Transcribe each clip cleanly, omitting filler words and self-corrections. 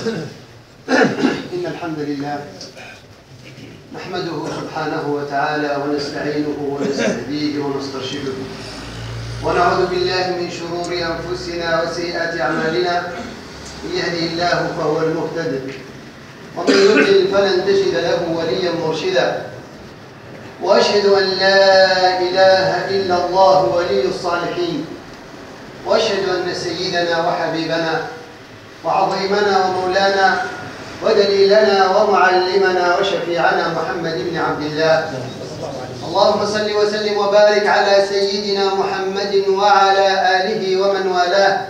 إن الحمد لله نحمده سبحانه وتعالى ونستعينه ونستهديه ونسترشده ونعوذ بالله من شرور أنفسنا وسيئات أعمالنا. من يهده الله فهو المهتد ومن يضلل فلن تجد له وليا مرشدا. وأشهد أن لا إله إلا الله ولي الصالحين، وأشهد أن سيدنا وحبيبنا وعظيمنا ومولانا ودليلنا ومعلمنا وشفيعنا محمد بن عبد الله. اللهم صل وسلم وبارك على سيدنا محمد وعلى آله ومن والاه،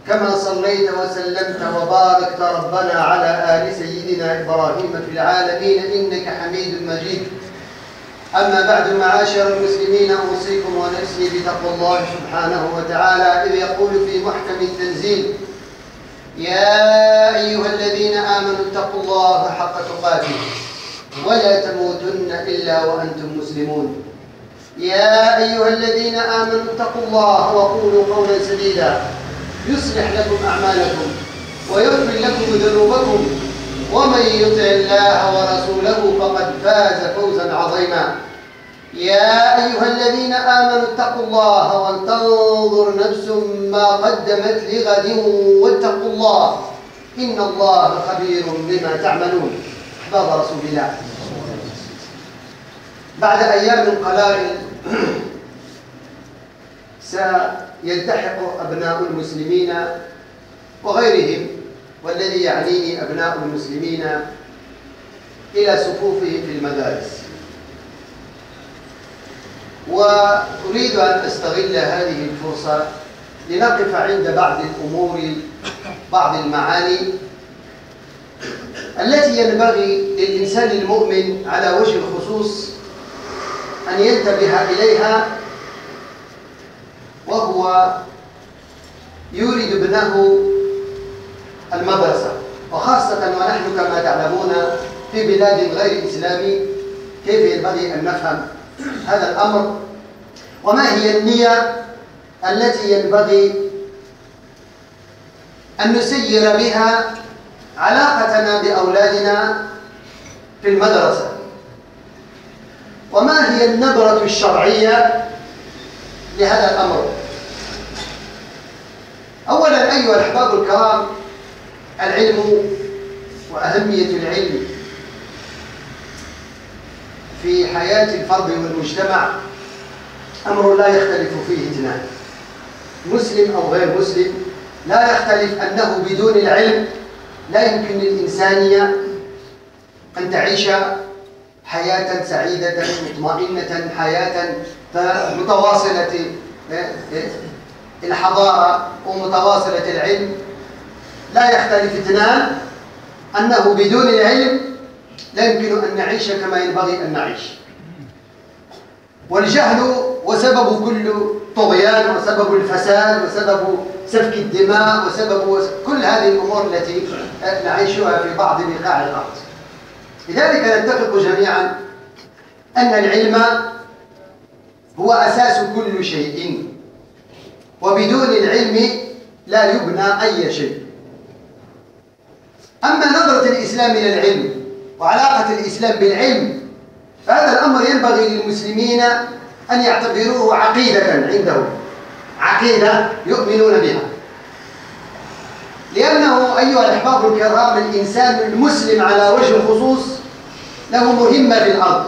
كما صليت وسلمت وباركت ربنا على آل سيدنا إبراهيم في العالمين إنك حميد مجيد. أما بعد، معاشر المسلمين، أوصيكم ونفسي بتقوى الله سبحانه وتعالى، إذ يقول في محكم التنزيل: يا أيها الذين آمنوا اتقوا الله حق تقاته ولا تموتن إلا وأنتم مسلمون. يا أيها الذين آمنوا اتقوا الله وقولوا قولا سديدا يصلح لكم أعمالكم ويغفر لكم ذنوبكم، ومن يطع الله ورسوله فقد فاز فوزا عظيما. يا أيها الذين آمنوا اتقوا الله ولتنظر نفس ما قدمت لغد واتقوا الله إن الله خبير بما تعملون. أحباب رسول الله، بعد أيام قلائل سيلتحق أبناء المسلمين وغيرهم، والذي يعنيني أبناء المسلمين، إلى صفوفهم في المدارس. وأريد أن أستغل هذه الفرصة لنقف عند بعض الأمور، بعض المعاني التي ينبغي للإنسان المؤمن على وجه الخصوص أن ينتبه إليها وهو يورد ابنه المدرسة، وخاصة ونحن كما تعلمون في بلاد غير إسلامي كيف ينبغي أن نفهم هذا الأمر، وما هي النية التي ينبغي أن نسير بها علاقتنا بأولادنا في المدرسة، وما هي النظرة الشرعية لهذا الأمر. أولا أيها الأحباب الكرام، العلم وأهمية العلم في حياة الفرد والمجتمع أمر لا يختلف فيه اثنان، مسلم أو غير مسلم، لا يختلف أنه بدون العلم لا يمكن للإنسانية أن تعيش حياة سعيدة مطمئنة، حياة متواصلة الحضارة ومتواصلة العلم. لا يختلف اثنان أنه بدون العلم لا يمكن أن نعيش كما ينبغي أن نعيش. والجهل وسبب كل طغيان، وسبب الفساد، وسبب سفك الدماء، وسبب كل هذه الأمور التي نعيشها في بعض بقاع الأرض. لذلك نتفق جميعا أن العلم هو أساس كل شيء، وبدون العلم لا يبنى أي شيء. أما نظرة الإسلام إلى العلم وعلاقة الإسلام بالعلم، فهذا الأمر ينبغي للمسلمين أن يعتبروه عقيدة عندهم، عقيدة يؤمنون بها. لأنه أيها الأحباب الكرام، الإنسان المسلم على وجه الخصوص له مهمة في الأرض.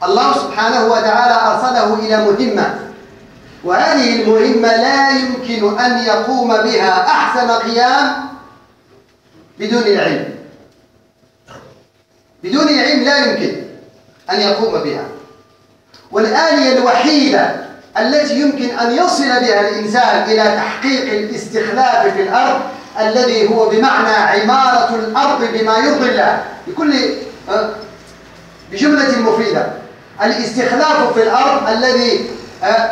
الله سبحانه وتعالى أرسله إلى مهمة، وهذه المهمة لا يمكن أن يقوم بها أحسن قيام بدون العلم. بدون العلم لا يمكن أن يقوم بها. والآلية الوحيدة التي يمكن أن يصل بها الإنسان إلى تحقيق الاستخلاف في الأرض، الذي هو بمعنى عمارة الأرض بما يرضي الله بجملة مفيدة، الاستخلاف في الأرض الذي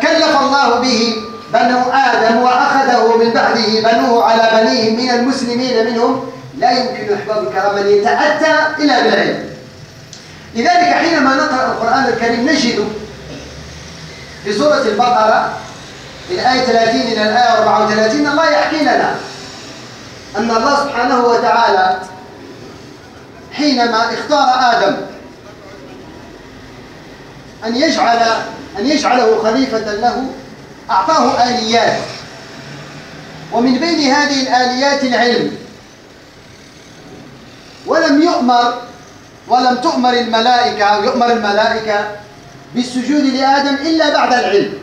كلف الله به بنو آدم وأخذه من بعده بنوه على بنيهم من المسلمين منهم، لا يمكن أحباب الكرام أن يتأتى إلا بالعلم. لذلك حينما نقرأ القرآن الكريم نجد في سورة البقرة الآية 30 إلى الآية 34 الله يحكي لنا أن الله سبحانه وتعالى حينما اختار آدم أن يجعله خليفة له أعطاه آليات، ومن بين هذه الآليات العلم. ولم تؤمر الملائكة أو يؤمر الملائكة بالسجود لآدم إلا بعد العلم.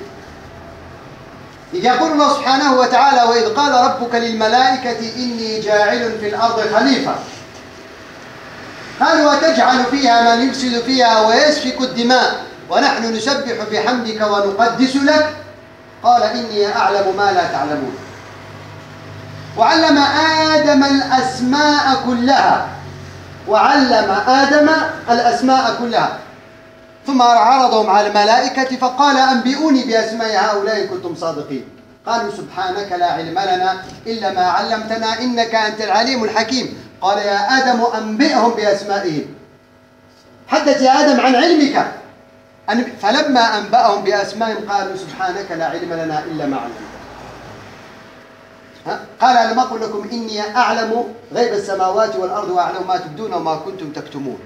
إذ يقول الله سبحانه وتعالى: وإذ قال ربك للملائكة إني جاعل في الأرض خليفة، قالوا وتجعل فيها من يفسد فيها ويسفك الدماء ونحن نسبح بحمدك ونقدس لك، قال إني أعلم ما لا تعلمون. وعلم آدم الأسماء كلها ثم عرضهم على الملائكة فقال: أنبئوني بأسماء هؤلاء إن كنتم صادقين. قالوا: سبحانك لا علم لنا إلا ما علمتنا إنك أنت العليم الحكيم. قال: يا آدم أنبئهم بأسمائهم، حدث يا آدم عن علمك. فلما أنبأهم بأسمائهم قالوا: سبحانك لا علم لنا إلا ما علمتنا. قال: ألم أقل لكم إني أعلم غيب السماوات والأرض وأعلم ما تبدون وما كنتم تكتمون.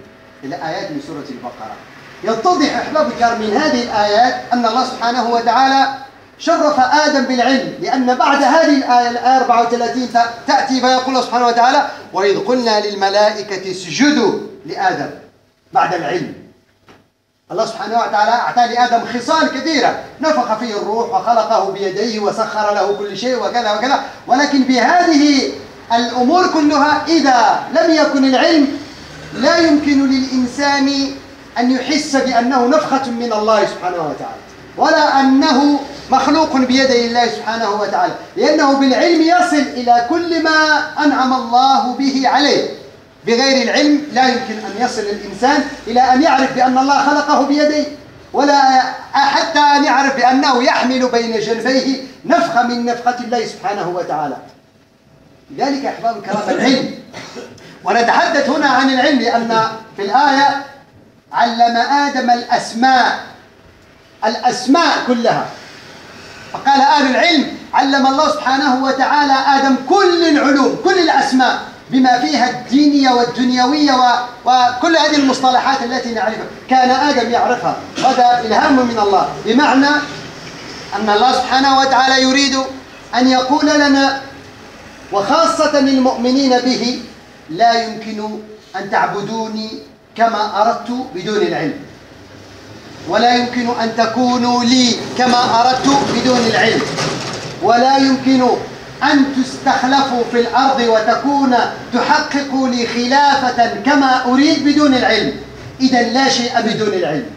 إلى آيات من سورة البقرة. يتضح أحباب الكرام من هذه الآيات أن الله سبحانه وتعالى شرف آدم بالعلم، لأن بعد هذه الآية 34 تأتي فيقول الله سبحانه وتعالى: وإذ قلنا للملائكة اسجدوا لآدم. بعد العلم الله سبحانه وتعالى أعطى لآدم خصال كثيرة، نفخ فيه الروح وخلقه بيديه وسخر له كل شيء وكذا وكذا. ولكن بهذه الأمور كلها إذا لم يكن العلم لا يمكن للإنسان أن يحس بأنه نفخة من الله سبحانه وتعالى، ولا أنه مخلوق بيدي الله سبحانه وتعالى، لأنه بالعلم يصل إلى كل ما أنعم الله به عليه. بغير العلم لا يمكن أن يصل الإنسان إلى أن يعرف بأن الله خلقه بيديه، ولا حتى أن يعرف بأنه يحمل بين جنبيه نفخة من نفخة الله سبحانه وتعالى. لذلك أحباب الكرام العلم، ونتحدث هنا عن العلم لأن في الآية علم آدم الأسماء كلها. فقال أهل العلم: علم الله سبحانه وتعالى آدم كل العلوم، كل الأسماء، بما فيها الدينية والدنيوية وكل هذه المصطلحات التي نعرفها كان آدم يعرفها. هذا إلهام من الله، بمعنى أن الله سبحانه وتعالى يريد أن يقول لنا وخاصة للمؤمنين به: لا يمكن أن تعبدوني كما أردت بدون العلم، ولا يمكن أن تكونوا لي كما أردت بدون العلم، ولا يمكن أن تستخلفوا في الأرض تحققوا لي خلافة كما أريد بدون العلم. إذا لا شيء بدون العلم.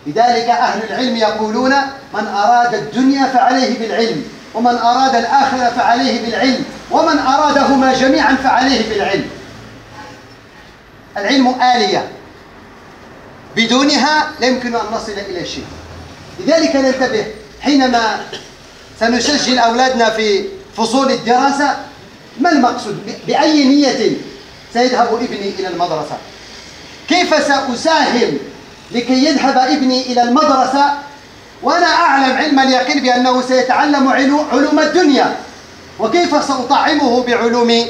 لذلك أهل العلم يقولون: من أراد الدنيا فعليه بالعلم، ومن أراد الآخرة فعليه بالعلم، ومن أرادهما جميعا فعليه بالعلم. العلم آلية، بدونها لا يمكن أن نصل إلى شيء. لذلك ننتبه حينما سنسجل أولادنا في فصول الدراسة، ما المقصود؟ بأي نية سيذهب ابني إلى المدرسة؟ كيف سأساهم لكي يذهب ابني إلى المدرسة وأنا أعلم علم اليقين بأنه سيتعلم علوم الدنيا؟ وكيف سأطعمه بعلوم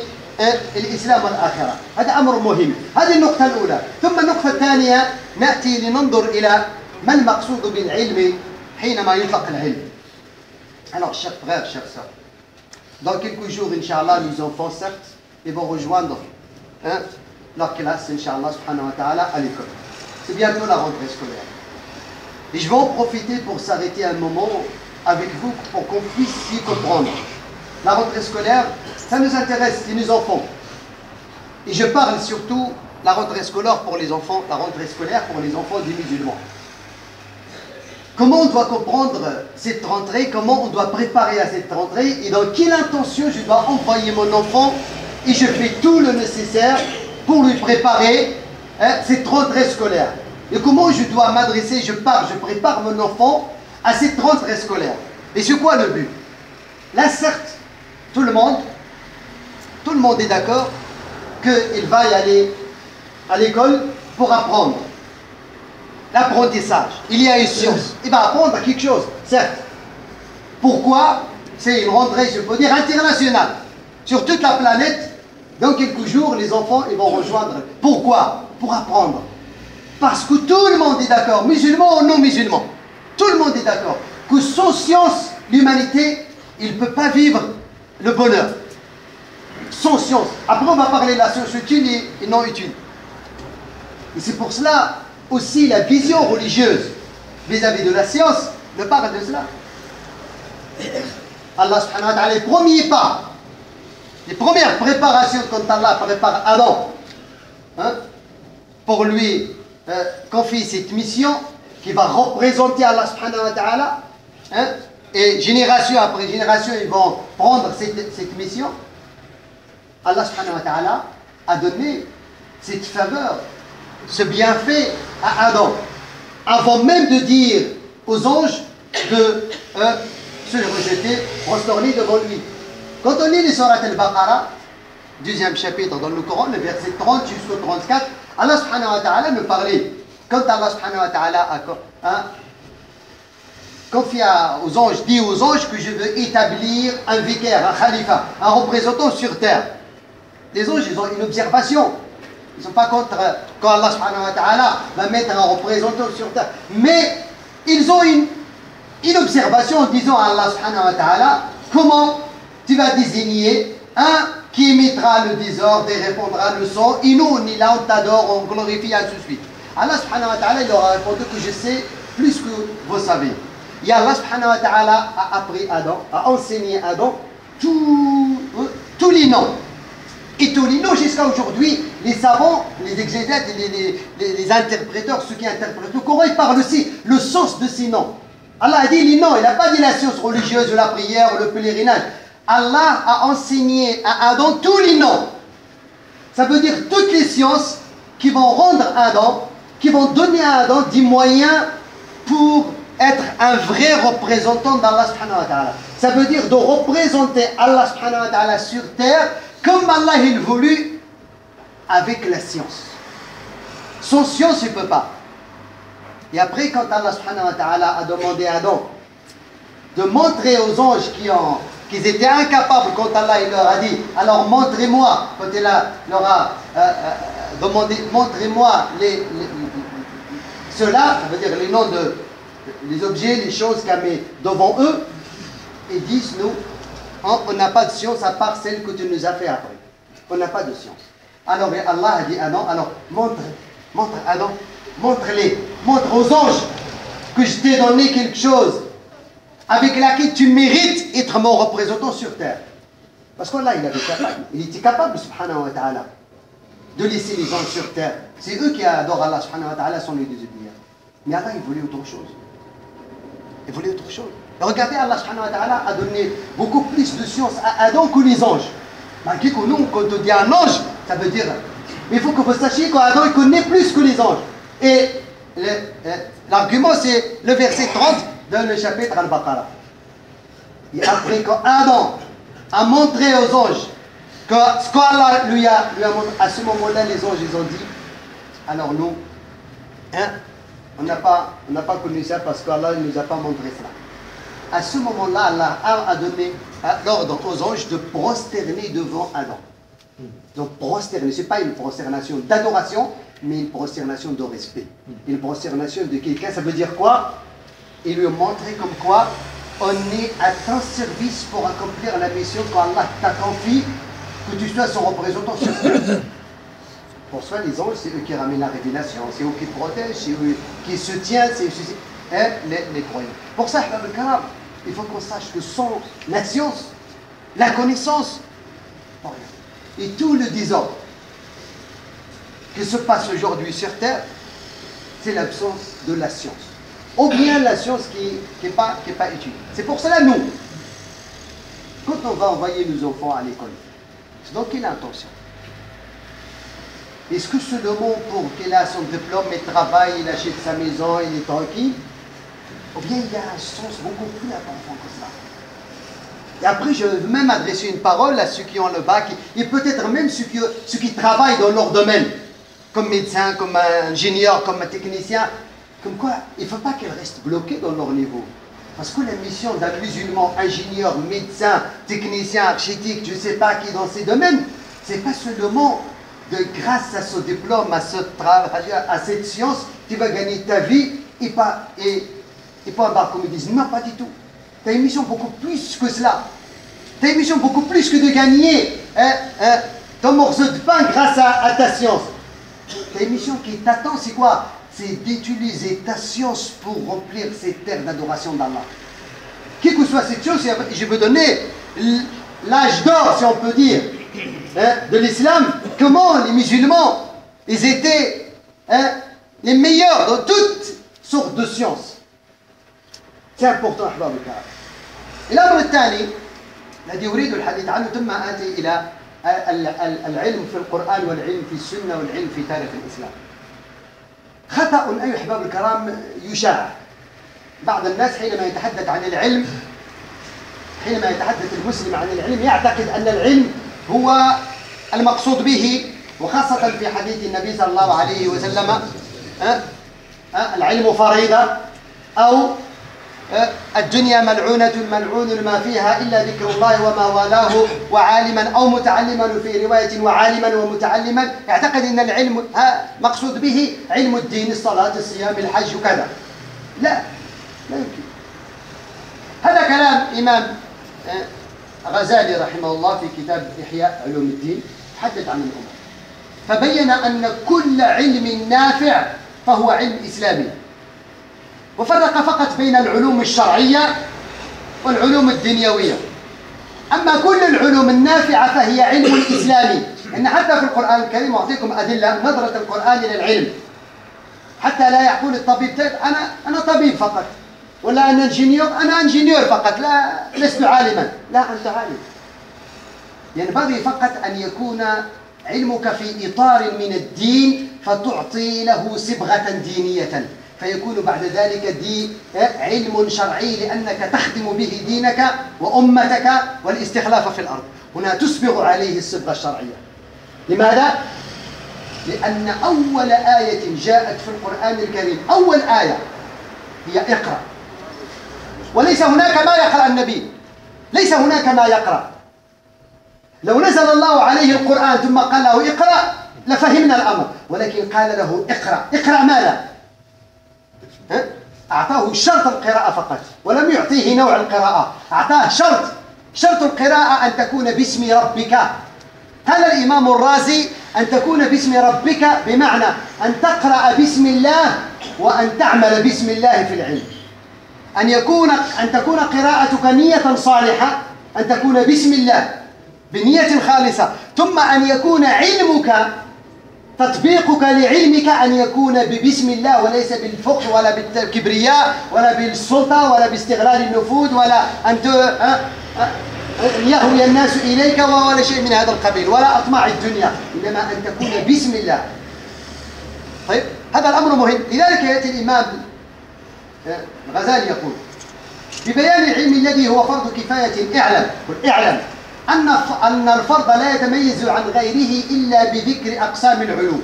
الإسلام والآخرة؟ هذا أمر مهم. هذه النقطة الأولى. ثم النقطة الثانية نأتي لننظر إلى ما المقصود بالعلم حينما يطلق العلم. Alors, chers frères, chers sœurs, dans quelques jours, Inch'Allah, les enfants, certes, ils vont rejoindre leur classe, Inch'Allah, subhanahu wa ta'ala, à l'école. C'est bientôt la rentrée scolaire. Et je vais en profiter pour s'arrêter un moment avec vous pour qu'on puisse s'y comprendre. La rentrée scolaire, ça nous intéresse, c'est nos enfants. Et je parle surtout la rentrée scolaire pour les enfants, la rentrée scolaire pour les enfants des musulmans. Comment on doit comprendre cette rentrée, comment on doit préparer à cette rentrée et dans quelle intention je dois envoyer mon enfant, et je fais tout le nécessaire pour lui préparer cette rentrée scolaire. Et comment je dois m'adresser, je prépare mon enfant à cette rentrée scolaire. Et c'est quoi le but? Là certes, tout le monde est d'accord qu'il va y aller à l'école pour apprendre. L'apprentissage, il y a une science, il va apprendre quelque chose, certes. Pourquoi? C'est une rentrée, je peux dire, internationale. Sur toute la planète, Dans quelques jours, les enfants ils vont rejoindre. Pourquoi? Pour apprendre. Parce que tout le monde est d'accord, musulmans ou non musulmans, tout le monde est d'accord que sans science, l'humanité, il ne peut pas vivre le bonheur. Sans science. Après, on va parler de la science utile et non utile. Et c'est pour cela aussi la vision religieuse vis-à-vis de la science ne parle de cela. Allah subhanahu wa ta'ala, les premiers pas, les premières préparations quand Allah prépare Adam, hein, pour lui confier cette mission qui va représenter Allah subhanahu wa ta'ala, hein, et génération après génération ils vont prendre cette mission. Allah subhanahu wa ta'ala a donné cette faveur, ce bienfait à Adam, avant même de dire aux anges de se rejeter, prosterner devant lui. Quand on lit les Surat al-Baqarah, deuxième chapitre dans le Coran, le verset 30 jusqu'au 34, Allah subhanahu wa ta'ala nous parlait. Quand Allah subhanahu wa ta'ala a confié aux anges, dit aux anges que je veux établir un vicaire, un khalifa, un représentant sur terre. Les anges, ils ont une observation. Ils ne sont pas contre quand Allah subhanahu wa ta'ala va mettre un représentant sur terre. Mais ils ont une observation en disant à Allah subhanahu wa ta'ala, comment tu vas désigner un qui émettra le désordre et répondra le son, et nous on est là, on t'adore, on glorifie, ainsi de suite. Allah subhanahu wa ta'ala, il leur a répondu que je sais plus que vous savez. Et Allah subhanahu wa ta'ala a appris Adam, a enseigné Adam tous les noms. Et tous les noms jusqu'à aujourd'hui, les savants, les exégètes, les interpréteurs, ceux qui interprètent le Coran, ils parlent aussi le sens de ces noms. Allah a dit les noms, il n'a pas dit la science religieuse, la prière, le pèlerinage. Allah a enseigné à Adam tous les noms. Ça veut dire toutes les sciences qui vont rendre Adam, qui vont donner à Adam des moyens pour être un vrai représentant d'Allah subhanahu wa ta'ala. Ça veut dire de représenter Allah subhanahu wa ta'ala sur terre comme Allah il voulut avec la science. Sans science, il ne peut pas. Et après, quand Allah subhanahu wa ta'ala a demandé à Adam de montrer aux anges qu'ils étaient incapables, quand Allah il leur a dit, alors montrez-moi, quand il leur a demandé, montrez-moi cela, ça veut dire les noms les objets, les choses qu'il y avait devant eux, ils disent, nous, on n'a pas de science à part celle que tu nous as fait après. On n'a pas de science. Alors Allah a dit à Adam, alors montre Adam, montre-les, montre aux anges que je t'ai donné quelque chose avec laquelle tu mérites être mon représentant sur terre. Parce qu'Allah, il était capable, subhanahu wa ta'ala, de laisser les anges sur terre. C'est eux qui adorent Allah, subhanahu wa ta'ala, sans les désobéir. Mais Allah, il voulait autre chose. Il voulait autre chose. Et regardez, Allah, subhanahu wa ta'ala, a donné beaucoup plus de science à Adam que les anges. Malgré que nous, quand on dit un ange, ça veut dire... Mais il faut que vous sachiez qu'Adam, il connaît plus que les anges. Et l'argument, c'est le verset 30 dans le chapitre Al-Baqarah. Et après, quand Adam a montré aux anges que ce qu'Allah lui a montré, à ce moment-là, les anges, ils ont dit, alors nous, hein, on n'a pas connu ça parce qu'Allah ne nous a pas montré cela. À ce moment-là, Allah a donné l'ordre aux anges de prosterner devant Adam. Donc prosterner, ce n'est pas une prosternation d'adoration, mais une prosternation de respect. Une prosternation de quelqu'un, ça veut dire quoi? Il lui a montré comme quoi on est à ton service pour accomplir la mission qu'Allah t'a confiée, que tu sois son représentant sur terre. Pour soi, les anges, c'est eux qui ramènent la révélation, c'est eux qui protègent, c'est eux qui se tiennent, c'est les croyants. Pour ça, il faut qu'on sache que sans la science, la connaissance, et tout le désordre qui se passe aujourd'hui sur Terre, c'est l'absence de la science. Ou bien la science qui n'est pas utile. C'est pour cela, nous, quand on va envoyer nos enfants à l'école, c'est dans quelle intention? Est-ce que seulement pour qu'il ait son diplôme, il travaille, il achète sa maison, il est tranquille? Ou bien il y a un sens beaucoup plus important que ça? Et après, je veux même adresser une parole à ceux qui ont le bac, et peut-être même ceux qui travaillent dans leur domaine, comme médecin, comme ingénieur, comme technicien. Comme quoi, il ne faut pas qu'ils restent bloqués dans leur niveau. Parce que la mission d'un musulman, ingénieur, médecin, technicien, architecte, je ne sais pas qui dans ces domaines, c'est pas seulement grâce à ce diplôme, à ce travail, à cette science, tu vas gagner ta vie et pas avoir, comme ils disent, non, pas du tout. Tu as une mission beaucoup plus que cela. Tu as une mission beaucoup plus que de gagner ton morceau de pain grâce à ta science. Tu as une mission qui t'attend, c'est quoi? C'est d'utiliser ta science pour remplir ces terres d'adoration d'Allah. Quelle que soit cette chose, je veux donner l'âge d'or, si on peut dire, de l'islam, comment les musulmans, ils étaient les meilleurs dans toutes sortes de sciences. C'est important, أحباب الكرام. الأمر الثاني الذي أريد الحديث عنه ثم آتي إلى العلم في القرآن والعلم في السنة والعلم في تاريخ الإسلام. خطأ أيها الأحباب الكرام يشاع. بعض الناس حينما يتحدث عن العلم، حينما يتحدث المسلم عن العلم يعتقد أن العلم هو المقصود به، وخاصة في حديث النبي صلى الله عليه وسلم العلم فريضة، أو الدنيا ملعونة ملعون ما فيها إلا ذكر الله وما والاه وعالما أو متعلما، في رواية وعالما ومتعلما. يعتقد أن العلم مقصود به علم الدين، الصلاة الصيام الحج وكذا. لا يمكن. هذا كلام إمام غزالي رحمه الله في كتاب إحياء علوم الدين، تحدث عن الأمور فبين أن كل علم نافع فهو علم إسلامي، وفرق فقط بين العلوم الشرعية والعلوم الدنيوية. أما كل العلوم النافعة فهي علم إسلامي. إن حتى في القرآن الكريم أعطيكم أدلة، نظرة القرآن إلى العلم، حتى لا يقول الطبيب أنا طبيب فقط، ولا أنا انجينيور، أنا انجينيور فقط، لا لست عالما. لا، أنت عالم. ينبغي فقط أن يكون علمك في إطار من الدين فتعطي له صبغة دينية، فيكون بعد ذلك علم شرعي، لأنك تخدم به دينك وأمتك والاستخلاف في الأرض. هنا تسبغ عليه الصبغة الشرعية. لماذا؟ لأن أول آية جاءت في القرآن الكريم، أول آية هي اقرأ، وليس هناك ما يقرأ النبي، ليس هناك ما يقرأ. لو نزل الله عليه القرآن ثم قال له اقرأ لفهمنا الأمر، ولكن قال له اقرأ. اقرأ ماذا؟ أعطاه شرط القراءة فقط، ولم يعطيه نوع القراءة، أعطاه شرط القراءة أن تكون باسم ربك. قال الإمام الرازي أن تكون باسم ربك بمعنى أن تقرأ باسم الله وأن تعمل باسم الله في العلم. أن تكون قراءتك نية صالحة، أن تكون باسم الله بنية خالصة، ثم أن يكون علمك، تطبيقك لعلمك أن يكون باسم الله، وليس بالفقه ولا بالكبرياء ولا بالسلطة ولا باستغلال النفوذ ولا أن يهوي الناس إليك ولا شيء من هذا القبيل، ولا أطماع الدنيا، إنما أن تكون باسم الله. طيب، هذا الأمر مهم. لذلك يأتي الإمام الغزالي يقول ببيان العلم الذي هو فرض كفاية اعلم أن الفرض لا يتميز عن غيره إلا بذكر أقسام العلوم.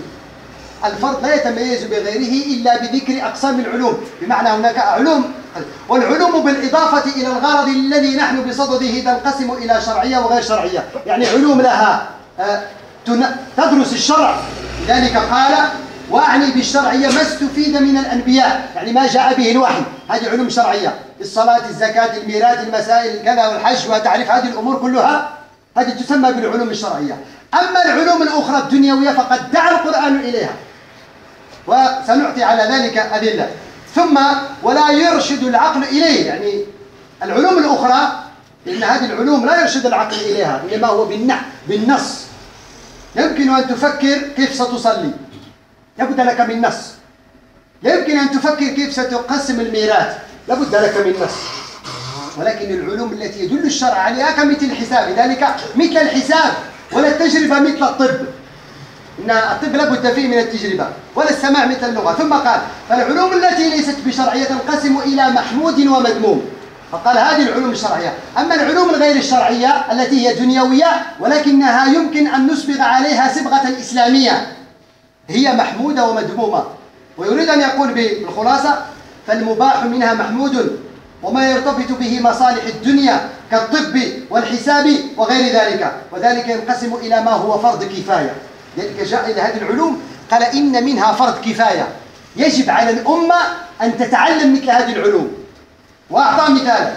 الفرض لا يتميز بغيره إلا بذكر أقسام العلوم، بمعنى هناك علوم، والعلوم بالإضافة إلى الغرض الذي نحن بصدده تنقسم إلى شرعية وغير شرعية. يعني علوم لها تدرس الشرع، لذلك قال وأعني بالشرعية ما استفيد من الأنبياء، يعني ما جاء به الوحي، هذه علوم شرعية، الصلاة، الزكاة، الميراث، المسائل كذا والحج وتعريف هذه الأمور كلها، هذه تسمى بالعلوم الشرعية. أما العلوم الأخرى الدنيوية فقد دعا القرآن إليها، وسنعطي على ذلك أدلة. ثم ولا يرشد العقل إليه، يعني العلوم الأخرى إن هذه العلوم لا يرشد العقل إليها، إنما هو بالنص. يمكن أن تفكر كيف ستصلي، لابد لك من نص. يمكن أن تفكر كيف ستقسم الميراث، لابد لك من نص. ولكن العلوم التي يدل الشرع عليها كمثل الحساب، لذلك مثل الحساب، ولا التجربة مثل الطب. إن الطب لابد فيه من التجربة، ولا السماع مثل اللغة. ثم قال فالعلوم التي ليست بشرعية تنقسم إلى محمود ومذموم، فقال هذه العلوم الشرعية. أما العلوم الغير الشرعية التي هي دنيوية ولكنها يمكن أن نسبغ عليها صبغة إسلامية، هي محمودة ومذمومة. ويريد أن يقول بالخلاصة فالمباح منها محمود وما يرتبط به مصالح الدنيا كالطب والحساب وغير ذلك، وذلك ينقسم إلى ما هو فرض كفاية. لذلك جاء إلى هذه العلوم قال إن منها فرض كفاية، يجب على الأمة أن تتعلم مثل هذه العلوم. وأعطى مثالا: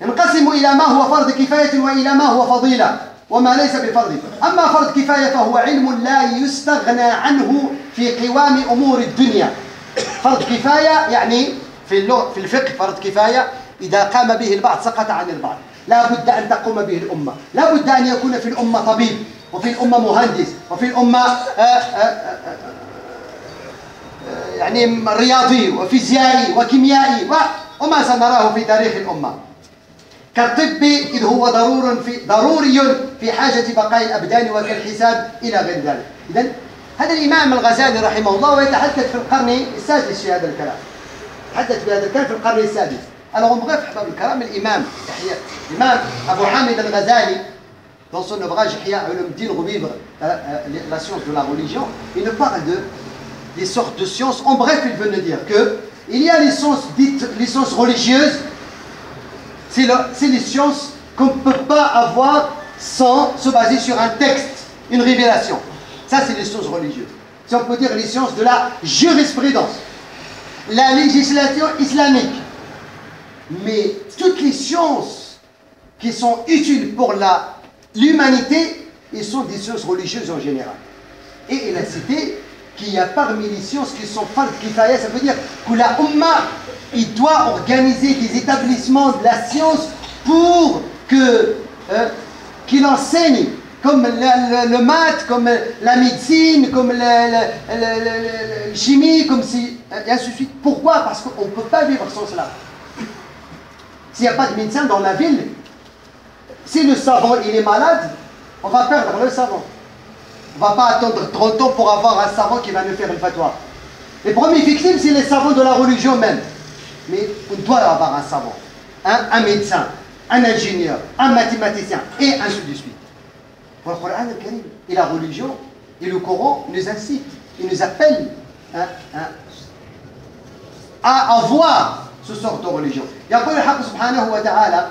ينقسم إلى ما هو فرض كفاية وإلى ما هو فضيلة وما ليس بفرض. أما فرض كفاية فهو علم لا يستغنى عنه في قوام أمور الدنيا. فرض كفاية يعني في الفقه فرض كفاية إذا قام به البعض سقط عن البعض، لا بد أن تقوم به الأمة، لا بد أن يكون في الأمة طبيب، وفي الأمة مهندس، وفي الأمة يعني رياضي وفيزيائي وكيميائي وما سنراه في تاريخ الأمة. كالطب إذ هو ضروري في حاجة بقاء الأبدان وكالحساب إلى غير ذلك. إذن هذا الإمام الغزالي رحمه الله ويتحدث في القرن السادس في هذا الكلام، تحدث في هذا الكلام في القرن السادس. أنا أبغى في حباب الكلام الإمام أبو حامد الغزالي dans son ouvrage Ihya Ulumuddin Rubib, la science de la religion, il nous parle des sortes de sciences. En bref, il veut nous dire qu'il y a les sciences dites les sciences religieuses. C'est les sciences qu'on ne peut pas avoir sans se baser sur un texte, une révélation. Ça, c'est les sciences religieuses. Si on peut dire les sciences de la jurisprudence, la législation islamique. Mais toutes les sciences qui sont utiles pour l'humanité, elles sont des sciences religieuses en général. Et il a cité qu'il y a parmi les sciences qui sont fard kifaya, ça veut dire que la Ummah, il doit organiser des établissements de la science pour qu'il enseigne comme le maths, comme la médecine, comme la chimie, comme si, et ainsi de suite. Pourquoi? Parce qu'on ne peut pas vivre sans cela. S'il n'y a pas de médecin dans la ville, si le savant il est malade, on va perdre le savant. On ne va pas attendre 30 ans pour avoir un savant qui va nous faire une fatwa. Les premiers victimes, c'est les savants de la religion même. Mais on doit avoir un savant, un médecin, un ingénieur, un mathématicien, et ainsi de suite. Pour le Coran al-Karim et la religion, et le Coran nous incite, il nous appelle à avoir ce sort de religion. يقول الحق سبحانه وتعالى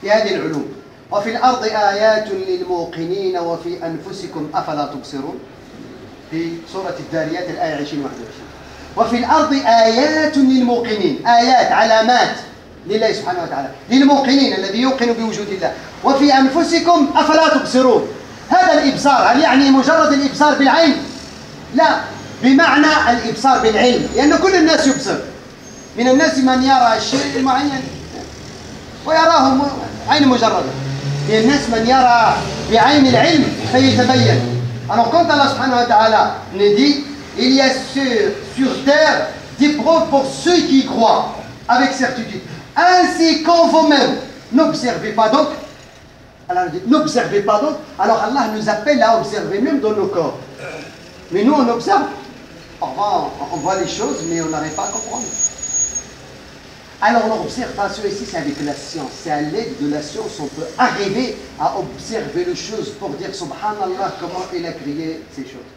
في هذه العلوم: وفي الأرض آيات للموقنين وفي أنفسكم أفلا تبصرون. في سورة الذاريات الآية 20-21. وفي الأرض آيات للموقنين، آيات علامات لله سبحانه وتعالى للموقنين الذي يوقن بوجود الله. وفي أنفسكم أفلا تبصرون. هذا الإبصار هل يعني مجرد الإبصار بالعين؟ لا، بمعنى الإبصار بالعلم، لأن كل الناس يبصر. من الناس من يرى الشيء المعين ويراه عين مجردة، من الناس من يرى بعين العلم فيتبين. Alors quand Allah subhanahu wa ta'ala nous dit il y a sur terre des preuves pour ceux qui y croient avec certitude, ainsi qu'en vous-même n'observez pas donc. Allah nous dit n'observez pas donc. Alors Allah nous appelle à observer même dans nos corps. Mais nous on observe, on voit les choses mais on n'arrive pas à comprendre. Alors l'observation ici c'est avec la science, c'est à l'aide de la science on peut arriver à observer les choses pour dire subhanallah comment il a créé ces choses.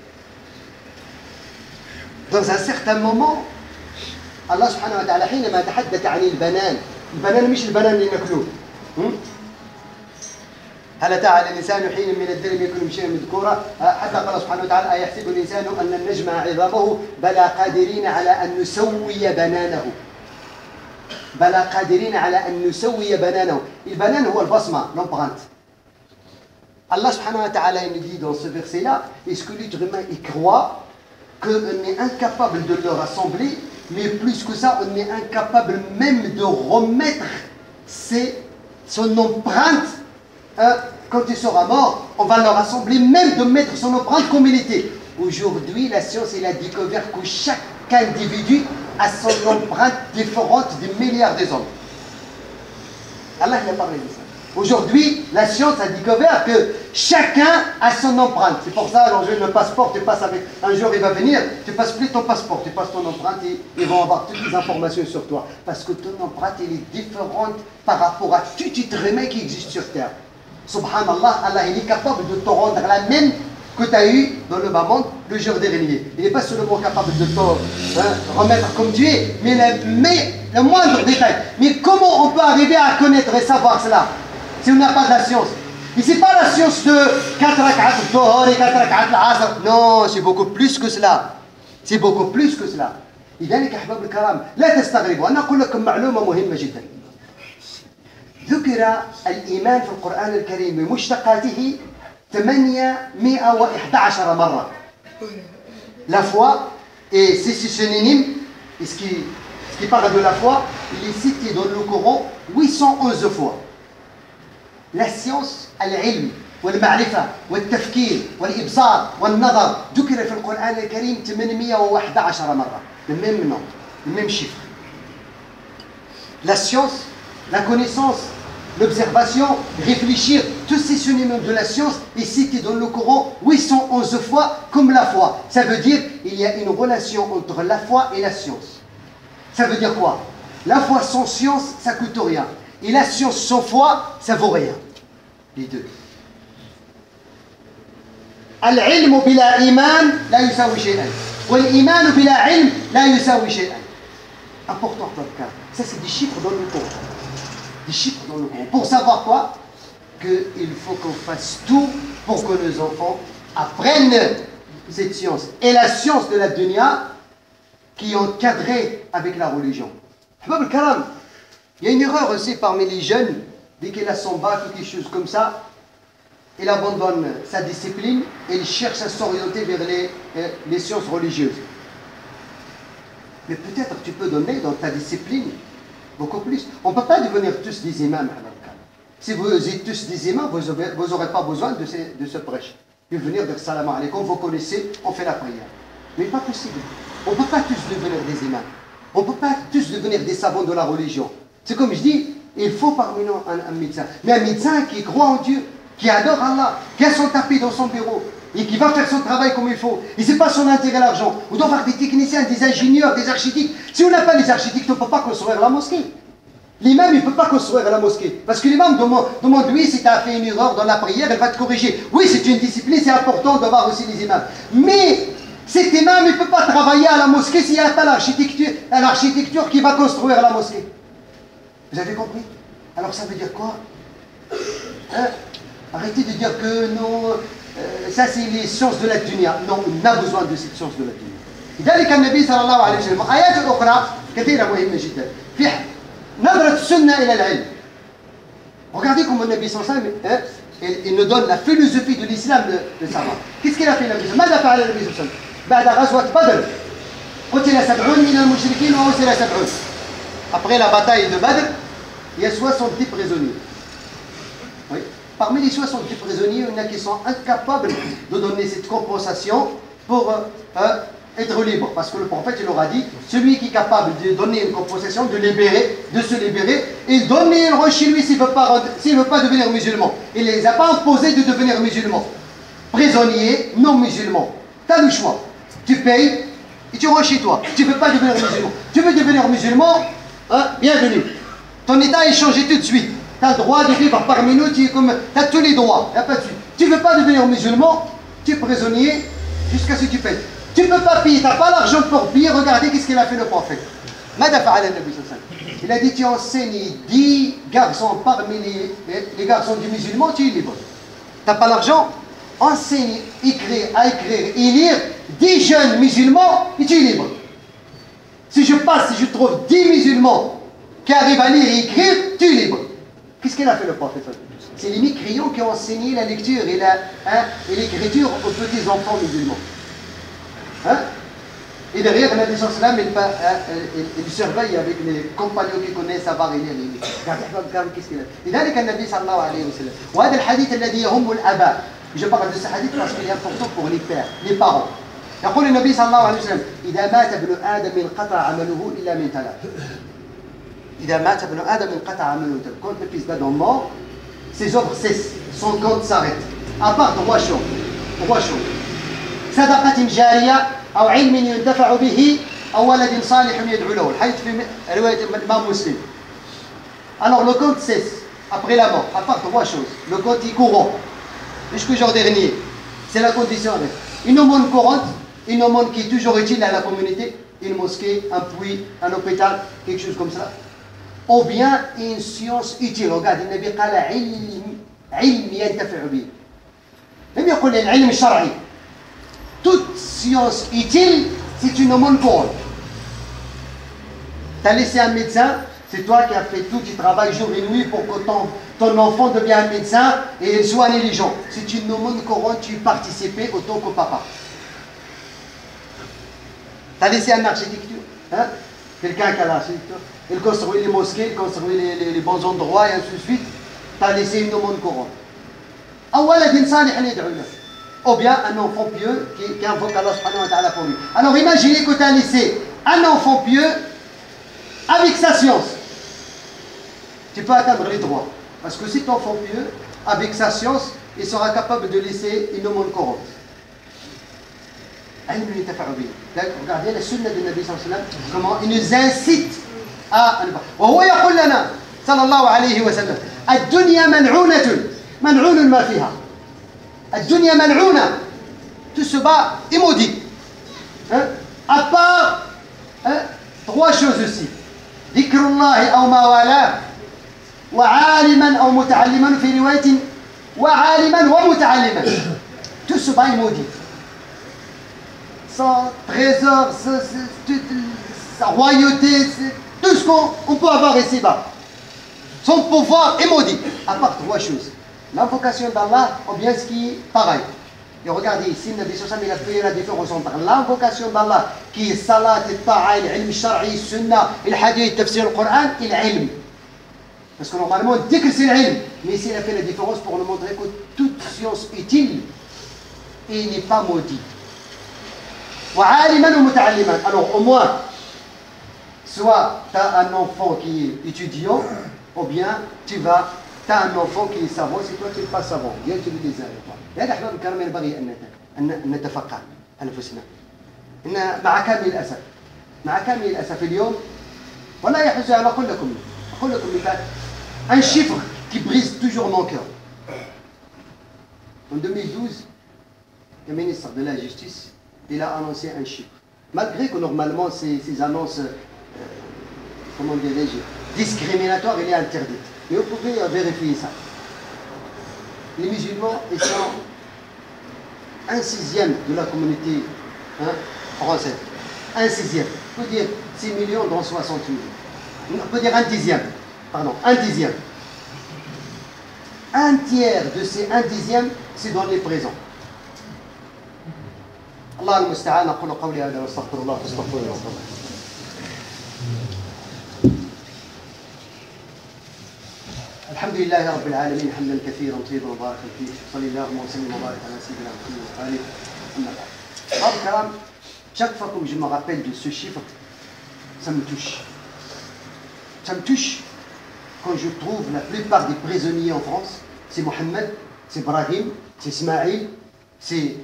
Dans un certain moment Allah subhanahu wa ta'ala حينما تحدث عن البنان مش البنان اللي ناكلوه. هل أتى على الإنسان حين من الدهر يكون شيئا مذكورا حتى قال سبحانه وتعالى أيحسب الإنسان أن النجم عظامه بلى قادرين على أن نسوي بنانه. بلى قادرين على أن نسوي بنانه. البنان هو البصمة, l'empreinte. Allah subhanahu wa ta'ala nous dit dans ce verset-là, est-ce que l'être humain y croit qu'on est incapable de le rassembler, mais plus que ça, on est incapable même de remettre son empreinte. Quand il sera mort, on va le rassembler, même de mettre son empreinte comme il était. Aujourd'hui, la science elle a découvert que chaque individu a son empreinte différente des milliards des hommes. Allah il a parlé de ça. Aujourd'hui, la science a découvert que chacun a son empreinte. C'est pour ça, l'enjeu le passeport, tu passes avec. Un jour, il va venir, tu passes plus ton passeport, tu passes ton empreinte et ils vont avoir toutes les informations sur toi. Parce que ton empreinte, elle est différente par rapport à tout être humain qui existe sur terre. Subhanallah, Allah il est capable de te rendre la même que tu as eu dans le bas monde le jour dernier. Il n'est pas seulement capable de te remettre comme tu es, mais le moindre détail. Mais comment on peut arriver à connaître et savoir cela si on n'a pas de la science? Et c'est pas la science de 4 rak'at al-dhuhr et 4 rak'at al-asr. Non, c'est beaucoup plus que cela. C'est beaucoup plus que cela. لذلك أحباب الكرام لا تستغربوا. أنا أقول لكم معلومة مهمة جدا. ذكر الإيمان في القرآن الكريم بمشتقاته 811 مرة. La foi et c'est synonyme, et ce qui parle de la foi, il est cité dans le Coran 811 fois. La science, العلم والمعرفة والتفكير والإبصار والنظر ذكر في القرآن الكريم 811 مرة. Le même nom, le même chiffre. La science, la connaissance, l'observation, réfléchir, tous ces synonymes de la science est cité dans le Coran 811 fois comme la foi. Ça veut dire qu'il y a une relation entre la foi et la science. Ça veut dire quoi? La foi sans science, ça coûte rien. Et la science sans foi, ça vaut rien. Les deux. العلم بلا إيمان لا يساوي شيئا والإيمان بلا علم لا يساوي شيئا. Important dans le cas. Ça c'est des chiffres dans le Coran. Des chiffres dans le Coran. Pour savoir quoi? Qu'il faut qu'on fasse tout pour que nos enfants apprennent cette science. Et la science de la dunya qui est encadrée avec la religion. Ahbab al-Karam, il y a une erreur aussi parmi les jeunes, dès qu'il a son bac ou quelque chose comme ça, il abandonne sa discipline et il cherche à s'orienter vers les sciences religieuses. Mais peut-être tu peux donner dans ta discipline beaucoup plus. On ne peut pas devenir tous des imams. Si vous êtes tous des imams, vous n'aurez pas besoin de ce prêche. De venir dire salam alaikum, vous connaissez, on fait la prière. Mais pas possible. On ne peut pas tous devenir des imams. On ne peut pas tous devenir des savants de la religion. C'est comme je dis, il faut parmi nous un médecin. Mais un médecin qui croit en Dieu, qui adore Allah, qui a son tapis dans son bureau et qui va faire son travail comme il faut. Et ce n'est pas son intérêt l'argent. On doit avoir des techniciens, des ingénieurs, des architectes. Si on n'a pas les architectes, on ne peut pas construire la mosquée. L'imam, il ne peut pas construire la mosquée. Parce que l'imam demande lui, si tu as fait une erreur dans la prière, elle va te corriger. Oui, c'est une discipline, c'est important d'avoir aussi les imams. Mais cet imam, il ne peut pas travailler à la mosquée s'il n'y a pas l'architecture qui va construire la mosquée. Vous avez compris? Alors ça veut dire quoi? Hein? Arrêtez de dire que non, ça c'est les sciences de la dunya. Non, on a besoin de cette science de la dunya. لذلك النبي صلى الله عليه وسلم آيات أخرى كثيرة مهمة جدا في نظرة السنة إلى العلم. Regardez comment le Nabi صلى الله عليه وسلم il nous donne la philosophie de l'islam de savoir. Qu'est-ce qu'il a fait le Nabi? ماذا فعل النبي صلى الله عليه وسلم؟ بعد غزوة بدر قتل 70 من المشركين وأسر 70. Après la bataille de Badr, il y a 70 prisonniers. Oui. Parmi les 70 prisonniers, il y en a qui sont incapables de donner cette compensation pour être libre. Parce que le prophète il leur a dit, celui qui est capable de donner une compensation, de se libérer, il donne et il rentre chez lui s'il ne veut pas devenir musulman. Il ne les a pas imposés de devenir musulmans. Prisonniers, non musulmans. Tu as le choix. Tu payes et tu rentres chez toi. Tu ne veux pas devenir musulman. Tu veux devenir musulman, hein, bienvenue. Ton état est changé tout de suite. Tu as le droit de vivre parmi nous, tu as tous les droits. Il n'y a pas de suite. Tu ne veux pas devenir musulman, tu es prisonnier jusqu'à ce que tu payes. Tu ne peux pas payer, tu n'as pas l'argent pour payer. Regardez qu'est-ce qu'il a fait le prophète. Il a dit, tu enseignes 10 garçons parmi les garçons du musulman, tu es libre. Tu n'as pas l'argent, enseigne à écrire et lire 10 jeunes musulmans et tu es libre. Si je trouve 10 musulmans qui arrivent à lire et écrire, tu es libre. Qu'est-ce qu'il a fait le prophète? C'est les mécréants qui ont enseigné la lecture et l'écriture aux petits enfants musulmans. Hein? Et derrière, le Nabi sallallahu alayhi wa sallam, il surveille avec les compagnons qui connaissent savoir et lire. Regardez qu'est-ce qu'il a fait. لذلك النبي صلى الله عليه وسلم وهذا الحديث الذي يهم الآباء. Je parle de ce hadith parce qu'il est important pour les pères, les parents. يقول النبي صلى الله عليه وسلم إذا مات ابن آدم انقطع عمله إلا من ثلاث. إذا مات ابن آدم انقطع عمله. Quand le fils d'Adam mort, ses œuvres cessent, son compte s'arrête. À part trois choses. صدقة جارية أو علم ينتفع به أو ولد صالح يدعو له. الحديث في رواية الإمام مسلم. Alors le compte cesse après la mort, à part trois choses. Le compte est courant jusqu'au jour dernier. C'est la condition. Une aumône courante, une aumône qui est toujours utile à la communauté une mosquée, un puits, un hôpital, quelque chose comme ça. Ou bien une science utile. Regarde, il Nabi قال علم ينتفع به. لم يقل العلم الشرعي. Toute science utile, c'est une aumône couronne. Tu as laissé un médecin, c'est toi qui as fait tout, tu travailles jour et nuit pour que ton enfant devienne un médecin et il soigne les gens. C'est une aumône couronne, tu y participais autant que papa. Tu as laissé un architecture, hein? Quelqu'un qui a l'architecture, il construit les mosquées, il construit les bons endroits et ainsi de suite. Tu as laissé une aumône couronne. Ou bien un enfant pieux qui invoque Allah subhanahu wa ta'ala pour lui. Alors imaginez que tu as laissé un enfant pieux avec sa science. Tu peux atteindre les droits. Parce que cet enfant pieux, avec sa science, il sera capable de laisser une aumône courante. Regardez la sunna du Nabi sallallahu alayhi wa sallam, comment il nous incite à... وهو يقول لنا صلى الله عليه وسلم الدنيا ملعونة ملعون ما فيها. الدنيا ملعونة. Tout se bat et maudit. À part trois choses aussi. ذكر الله أو ما والاه وعالما أو متعلما في رواية وعالما ومتعلما. Tout se bat et maudit. Son trésor, sa royauté, tout ce qu'on peut avoir ici-bas. Son pouvoir est maudit. À part trois choses. L'invocation d'Allah ou bien ce qui est pareil. Et regardez ici, le Nabi sallallahu alayhi wa sallam, il a fait la différence entre l'invocation d'Allah qui est salat, ta'a, l'ilm shar'i, sunna, le hadith, tafsir, le Coran et l'ilm. Parce que normalement on dit que c'est l'ilm. Mais ici il a fait la différence pour nous montrer que toute science utile et n'est pas maudit. Alors au moins, soit tu as un enfant qui est étudiant, ou bien tu as un enfant qui est savant, c'est toi qui n'es pas savant. Bien tu le désires. لهذا أحباب الكرام ينبغي أن نتفقه أنفسنا. إن مع كامل الأسف اليوم ولا يحز على أقول لكم مثال un chiffre qui brise toujours mon cœur. En 2012, le ministre de la Justice il a annoncé un chiffre. Malgré que normalement ces annonces, comment dirais-je, discriminatoires, il est interdite. Mais vous pouvez vérifier ça. Les musulmans, ils sont 1/6 de la communauté française. 1/6. On peut dire 6 millions dans 60 millions. On peut dire 1/10. Pardon, 1/10. Un tiers de ces 1/10, c'est dans les prisons. الله المستعان. أقول قولي هذا واستغفر الله فاستغفروه يا رب. الحمد لله رب العالمين حمدا كثيرا طيبا مباركا فيه صلى الله وسلم وبارك على سيدنا محمد وآله أما بعد. أخواني الكرام, chaque fois que je me rappelle de ce chiffre, ça me touche. Ça me touche quand je trouve la plupart des prisonniers en France, c'est Mohamed, c'est Ibrahim, c'est Ismaïl, c'est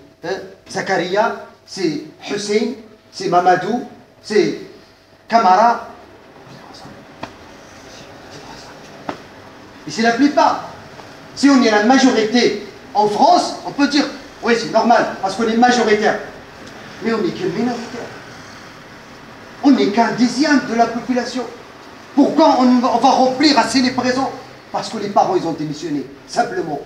Zakaria, c'est Hussein, c'est Mamadou, c'est Kamara. Et c'est la plupart. Si on est la majorité en France, on peut dire, oui c'est normal, parce qu'on est majoritaire. Mais on n'est que minoritaire. On n'est qu'un dixième de la population. Pourquoi on va remplir assez les présents? Parce que les parents ils ont démissionné, simplement.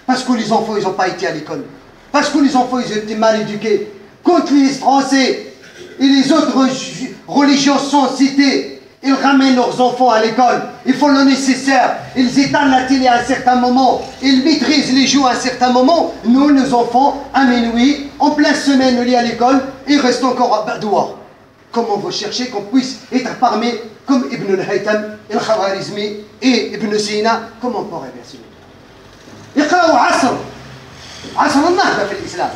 Parce que les enfants ils n'ont pas été à l'école. Parce que les enfants ils ont été mal éduqués. Quand les Français et les autres religions sont citées, ils ramènent leurs enfants à l'école, ils font le nécessaire, ils éteignent la télé à un certain moment, ils maîtrisent les jeux à un certain moment. Nous, nos enfants, à minuit, en pleine semaine, on est à l'école, ils restent encore dehors. Comment vous cherchez qu'on puisse être parmi comme Ibn al-Haytham, al-Khawarizmi et Ibn Sina? Comment on pourrait bien sûr? اقرأوا عصر النهضة في الإسلام.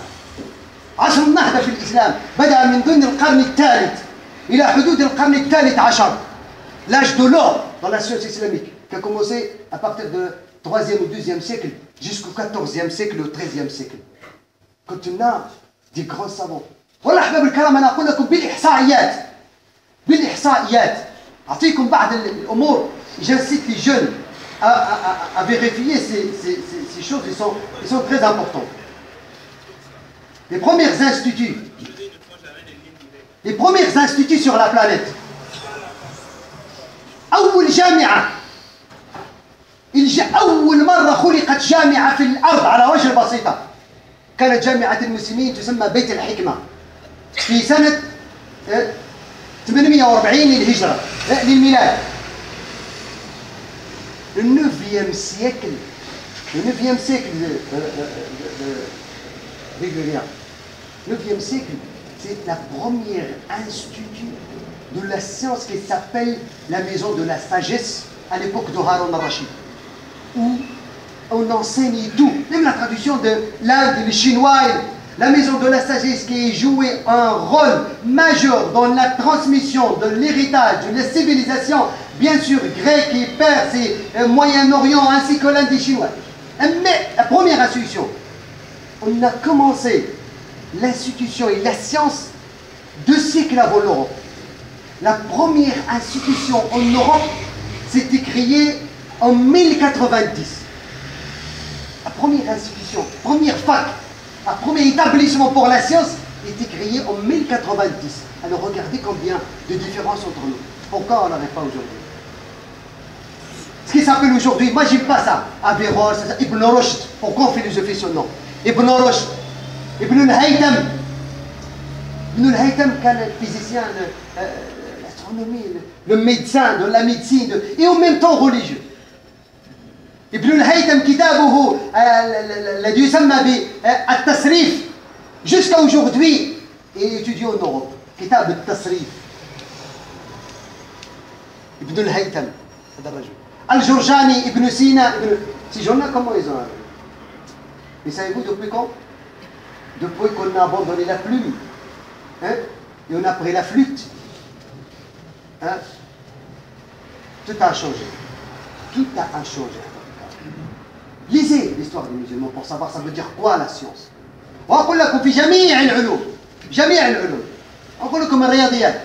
عصر النهضة في الإسلام بدأ من ضمن القرن الثالث إلى حدود القرن الثالث عشر. L'âge de l'or dans la science islamique qui a commencé à partir du 3e ou 2e siècle jusqu'au 14e siècle ou 13e siècle. Quand on a des grands savants. والله أحباب الكرام أنا أقول لكم بالإحصائيات أعطيكم بعض الأمور. J'incite les jeunes à vérifier ces choses, ils sont très importantes. Les premiers instituts. les premiers instituts sur la planète. أول جامعة أول مرة خلقت جامعة في الأرض على وجه البسيطة كانت جامعة المسلمين تسمى بيت الحكمة في سنة 840 للهجرة للميلاد. Le 9e siècle grégorien, 9e siècle, c'est la première institut de la science qui s'appelle la maison de la sagesse à l'époque de Haroun al-Rachid, où on enseigne tout, même la traduction de l'Inde, le chinois, la maison de la sagesse qui jouait un rôle majeur dans la transmission de l'héritage, de la civilisation, bien sûr grecque et perse et Moyen-Orient ainsi que l'Inde et chinois. Mais la première institution, on a commencé l'institution et la science 2 siècles avant l'Europe. La première institution en Europe s'était créée en 1090. La première institution, première fac, un premier établissement pour la science était créé en 1090. Alors regardez combien de différences entre nous. Pourquoi on n'en est pas aujourd'hui? Ce qui s'appelle aujourd'hui, moi j'aime pas ça, Averroès, Ibn Rushd. Pourquoi on philosophie son nom? Ibn Rushd, Ibn al-Haytham. Ibn al-Haytham, le physicien, l'astronomie, le médecin, de la médecine, et en même temps religieux. Ibn al-Haytham, كتابه الذي يسمى بالتصريف jusqu'à aujourd'hui est étudié en Europe. كتاب التصريف. Ibn al-Haytham, هذا الرجل. Al-Jurjani, Ibn Sina, ces gens-là, comment ils ont arrivé? Mais savez-vous depuis quand? Depuis qu'on a abandonné la plume, hein? Et on a pris la flûte. Hein? Tout a changé. Tout a changé. Lisez l'histoire des musulmans pour savoir ça veut dire quoi la science. وأقول لكم في جميع العلوم جميع العلوم أقول لكم الرياضيات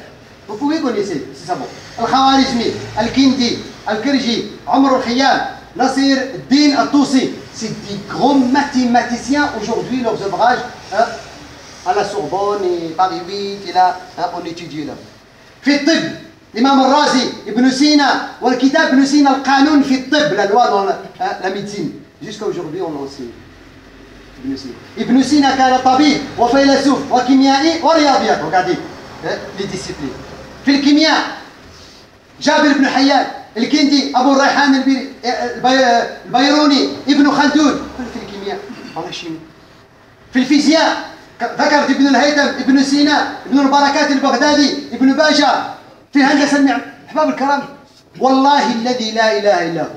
vous pouvez connaître c'est ça bon الخوارزمي الكندي الكرجي عمر الخيام نصير الدين الطوسي c'est des grands mathématiciens aujourd'hui leurs ouvrages à la Sorbonne et Paris 8 et là on étudie là في الطب الإمام الرازي ابن سينا والكتاب ابن سينا القانون في الطب la loi dans la médecine jusqu'à aujourd'hui on enseigne ابن سينا كان طبيب وفيلسوف وكيميائي ورياضيات regardez les disciplines في الكيمياء جابر بن حيان الكندي أبو الريحان البيروني ابن خلدون في الكيمياء في الفيزياء ذكرت ابن الهيثم ابن سينا ابن البركات البغدادي ابن باجة في الهندسة النعم أحباب الكرام والله الذي لا إله إلا هو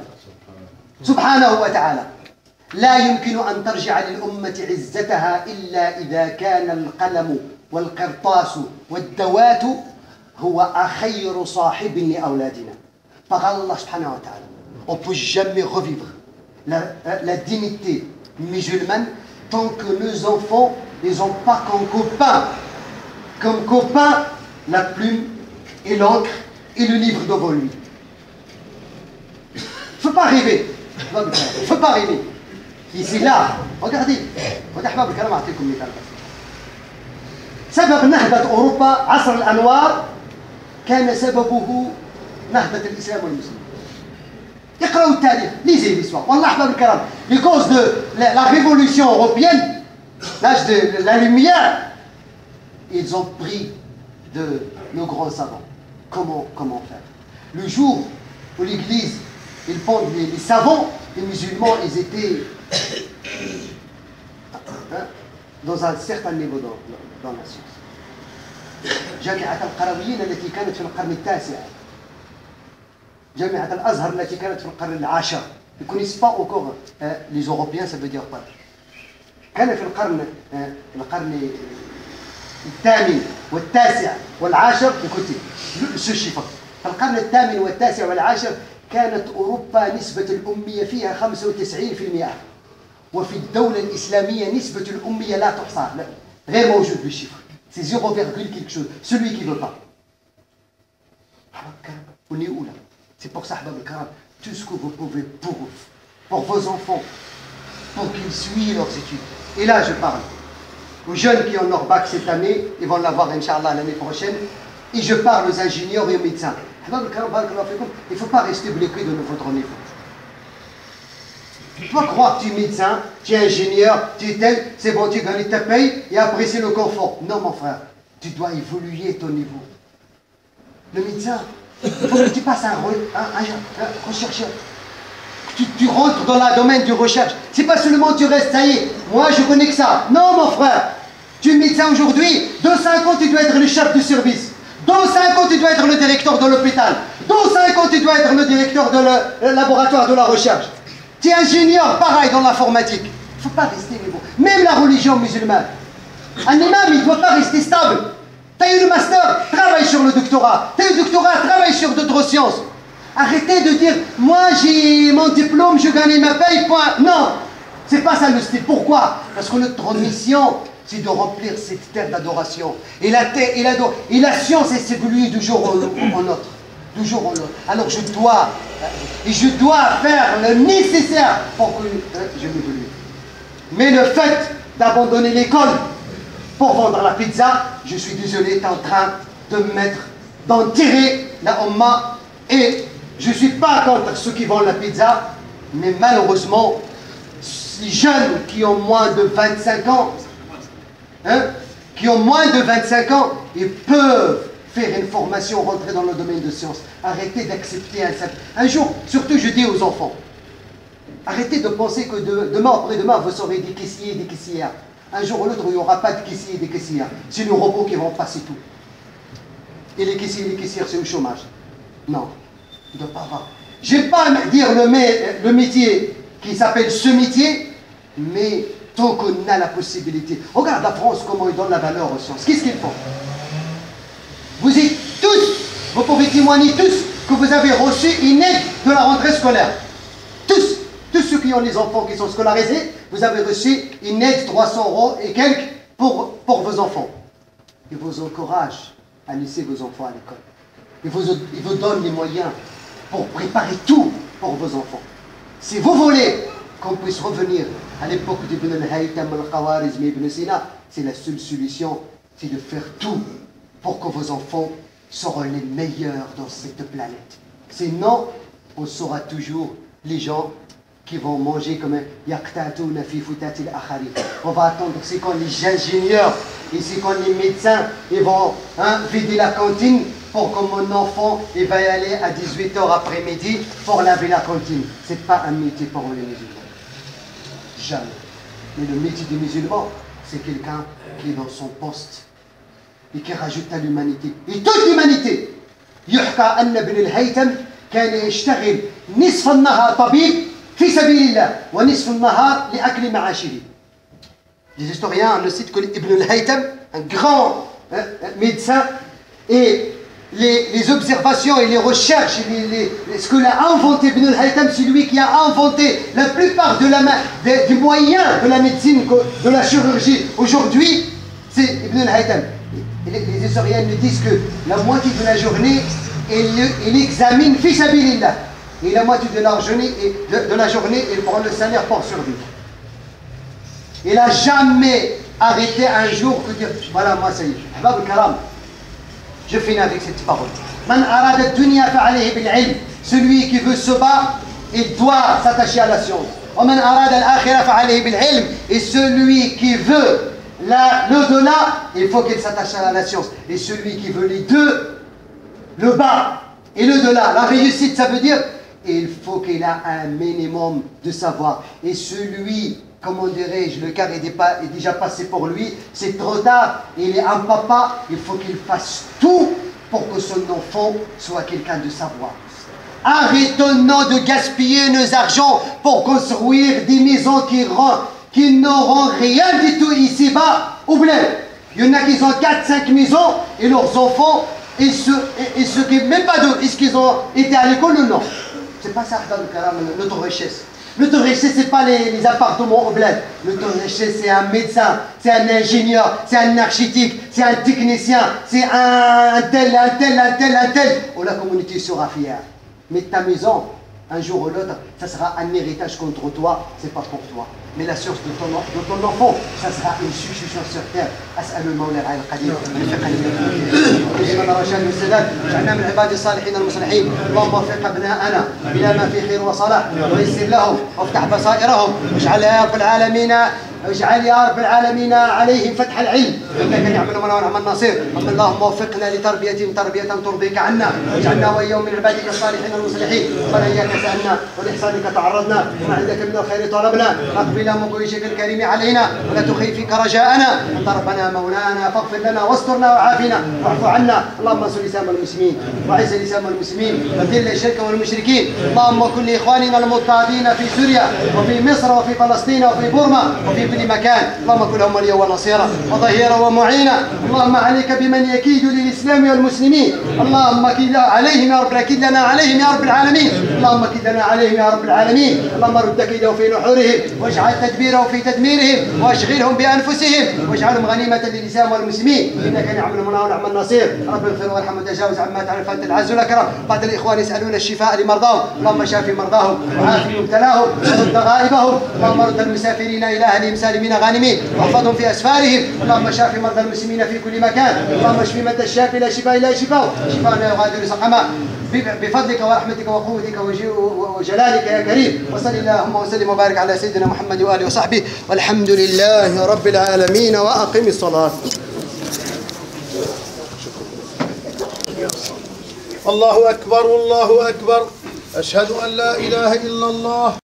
سبحانه وتعالى لا يمكن أن ترجع للأمة عزتها إلا إذا كان القلم والقرطاس والدوات هو أخير صاحب لأولادنا. Par Allah subhanahu wa ta'ala, on ne peut jamais revivre la dignité musulmane tant que nos enfants ne les ont pas comme copain la plume et l'encre et le livre devant lui. Il ne faut pas rêver. Il ne faut pas rêver. Ici, là, regardez. أحباب الكرام أعطيكم مثال بس. سبب نهضة أوروبا عصر الأنوار كان سببه نهضة الإسلام والمسلمين. اقرأوا التاريخ. lisez l'histoire. والله أحباب الكرام. Because de la révolution européenne, l'âge de la lumière, ils ont pris de nos grands savants. Comment faire? Le jour où l'Église, ils pondent les savants, les musulmans, ils étaient dans un certain niveau dans la science. جامعة القرويين التي كانت في القرن التاسع. جامعة الأزهر التي كانت في القرن العاشر. Ils ne connaissent pas encore les Européens, ça veut dire pas. كان في القرن الثامن والتاسع والعاشر écoutez ce chiffre. في القرن الثامن والتاسع والعاشر كانت أوروبا نسبة الأمية فيها 95%. وفي الدولة الإسلامية نسبة الأمية لا تحصى غير موجود بالشفر. C'est 0, quelque chose. Celui qui ne veut pas. On est où là? C'est pour ça, Ahbab al-Karam, tout ce que vous pouvez pour vos enfants, pour qu'ils suivent leurs études. Et là, je parle aux jeunes qui ont leur bac cette année, ils vont l'avoir, Inch'Allah, l'année prochaine. Et je parle aux ingénieurs et aux médecins. Il ne faut pas rester bloqué de votre niveau. Tu dois croire que tu es médecin, tu es ingénieur, tu es tel, c'est bon, tu gagnes ta paye et après c'est le confort. Non, mon frère, tu dois évoluer ton niveau. Le médecin, il faut que tu passes un rechercheur. Tu rentres dans le domaine de recherche. C'est pas seulement tu restes, ça y est, moi je connais que ça. Non, mon frère, tu es médecin aujourd'hui, dans 5 ans tu dois être le chef de service. Dans 5 ans tu dois être le directeur de l'hôpital. Dans 5 ans tu dois être le directeur de le laboratoire de la recherche. Tu es ingénieur, pareil dans l'informatique. Il ne faut pas rester niveau. Même la religion musulmane. Un imam, il ne doit pas rester stable. Tu as eu le master, travaille sur le doctorat. Tu as eu le doctorat, travaille sur d'autres sciences. Arrêtez de dire, moi j'ai mon diplôme, je gagne ma paye, point. Non, c'est pas ça le style. Pourquoi? Parce que notre mission, c'est de remplir cette terre d'adoration. Et la science, elle s'évolue du jour au autre. Du jour au autre. Alors je dois faire le nécessaire pour que je m'évolue. Mais le fait d'abandonner l'école pour vendre la pizza, je suis désolé, tu es en train d'en tirer la Ummah. Et je ne suis pas contre ceux qui vendent la pizza, mais malheureusement, les jeunes qui ont moins de 25 ans, ils peuvent faire une formation, rentrer dans le domaine de sciences. Arrêtez d'accepter un jour, surtout je dis aux enfants, arrêtez de penser que demain, après-demain, vous serez des caissiers et des caissières. Un jour ou l'autre, il n'y aura pas de caissiers et des caissières. C'est nos robots qui vont passer tout. Et les caissiers et les caissières, c'est au chômage. Non, il ne doit pas avoir. Je ne vais pas dire le métier qui s'appelle ce métier, mais tant qu'on a la possibilité. Regarde la France, comment ils donnent la valeur aux sciences. Qu'est-ce qu'ils font? Vous êtes tous, vous pouvez témoigner tous que vous avez reçu une aide de la rentrée scolaire. Tous ceux qui ont les enfants qui sont scolarisés, vous avez reçu une aide 300 € et quelques pour vos enfants. Ils vous encouragent à laisser vos enfants à l'école. Ils vous donnent les moyens pour préparer tout pour vos enfants. Si vous voulez qu'on puisse revenir à l'époque d'Ibn al-Haytham, al-Khawarizmi, Ibn Sina, c'est la seule solution, c'est de faire tout pour que vos enfants seront les meilleurs dans cette planète. Sinon, on sera toujours les gens qui vont manger comme un yaqtatuna fi futati al-akhari. On va attendre, c'est quand les ingénieurs et c'est quand les médecins ils vont vider la cantine pour que mon enfant il va y aller à 18 h après-midi pour laver la cantine. Ce n'est pas un métier pour les musulmans. Jamais. Mais le métier des musulmans, c'est quelqu'un qui est dans son poste et qui rajoute à l'humanité. Et toute l'humanité. يحكى أن ابن الهيثم كان يشتغل نصف النهار طبيب في سبيل الله ونصف النهار لأكل معاشه. Les historiens ne citent que Ibn al-Haytham, un grand médecin, et les observations et les recherches, ce que l'a inventé Ibn al-Haytham, c'est lui qui a inventé la plupart des moyens de la médecine, de la chirurgie. Aujourd'hui, c'est Ibn al-Haytham. Les historiens nous disent que la moitié de la journée, il examine fi sabilillah. Et la moitié de la journée, il prend le salaire pour survivre. Il n'a jamais arrêté un jour que dire, voilà, moi ça y est, Ahbab al-Karam. Je finis avec cette parole. Man arada ad-dunya fa'alayhi bil-ilm. Celui qui veut se battre, il doit s'attacher à la science. Wa man arada al-akhirah fa'alayhi bil-ilm. Et celui qui veut l'au-delà, il faut qu'il s'attache à la science. Et celui qui veut les deux, le bas et l'au-delà, la réussite, ça veut dire, il faut qu'il ait un minimum de savoir. Et celui, comment dirais-je, le quart est déjà passé pour lui, c'est trop tard, il est un papa, il faut qu'il fasse tout pour que son enfant soit quelqu'un de savoir. Arrêtons-nous de gaspiller nos argent pour construire des maisons qui n'auront rien du tout ici-bas au bled. Il y en a qui ont 4-5 maisons et leurs enfants, et ceux qui même pas d'eux, est-ce qu'ils ont été à l'école ou non? C'est pas ça notre richesse. Notre richesse, ce n'est pas les appartements au bled. Notre richesse, c'est un médecin, c'est un ingénieur, c'est un architecte, c'est un technicien, c'est un tel. Oh, la communauté sera fière. Mais ta maison, un jour ou l'autre, ça sera un héritage contre toi, c'est pas pour toi. mais la science de ton enfant, ça sera une succession sur terre. أسأل المولى العلي القدير أن يوفقنا ويجعلنا رشاد والسداد، واجعلنا من عباد الصالحين المصلحين. اللهم وفق أبناءنا إلى ما في خير وصلاح، ويسر لهم وافتح بصائرهم، واجعل يا رب العالمين عليهم فتح العلم، انك نعم المولى ونعم النصير. اللهم وفقنا لتربيتهم تربيه ترضيك عنا، واجعلنا واياهم من عبادك الصالحين المصلحين. ربنا اياك سالنا ولاحسانك تعرضنا، وما عندك من الخير طلبنا، اقبل من وجهك الكريم علينا ولا تخيب فيك رجاءنا. انت ربنا مولانا فاغفر لنا واسترنا وعافنا واعف عنا. اللهم انصر لسان المسلمين واعز لسان المسلمين وذل الشرك والمشركين. اللهم كن لاخواننا المضطهدين في سوريا وفي مصر وفي فلسطين وفي بورما وفي كل مكان. اللهم كن لهم وليا ونصيرا وظهيرا ومعينا. اللهم عليك بمن يكيد للاسلام والمسلمين. اللهم كيد عليهم يا رب، كيد لنا عليهم يا رب العالمين. اللهم كيد لنا عليهم يا رب العالمين. اللهم رد كيدهم في نحورهم، واجعل تدبيرهم في تدميرهم، واشغلهم بانفسهم، واجعلهم غنيمه للاسلام والمسلمين. انك نعم المولى ونعم النصير. رب اغفر وارحم وتجاوز عما تعرف انت العز والاكرم. بعض الاخوان يسالون الشفاء لمرضاهم، اللهم شافي مرضاهم وعافي مبتلاهم ورد غائبهم. اللهم رد المسافرين الى اهلهم سالمين غانمين، واحفظهم في اسفارهم. اللهم شاف مرضى المسلمين في كل مكان. اللهم اشف مرضى الشافي لا شفاء الا شفاء، شفاء لا يغادر سقما، بفضلك ورحمتك وقوتك وجلالك يا كريم. وصل اللهم وسلم وبارك على سيدنا محمد واله وصحبه، والحمد لله رب العالمين. واقم الصلاه. الله أكبر الله أكبر، أشهد أن لا إله إلا الله.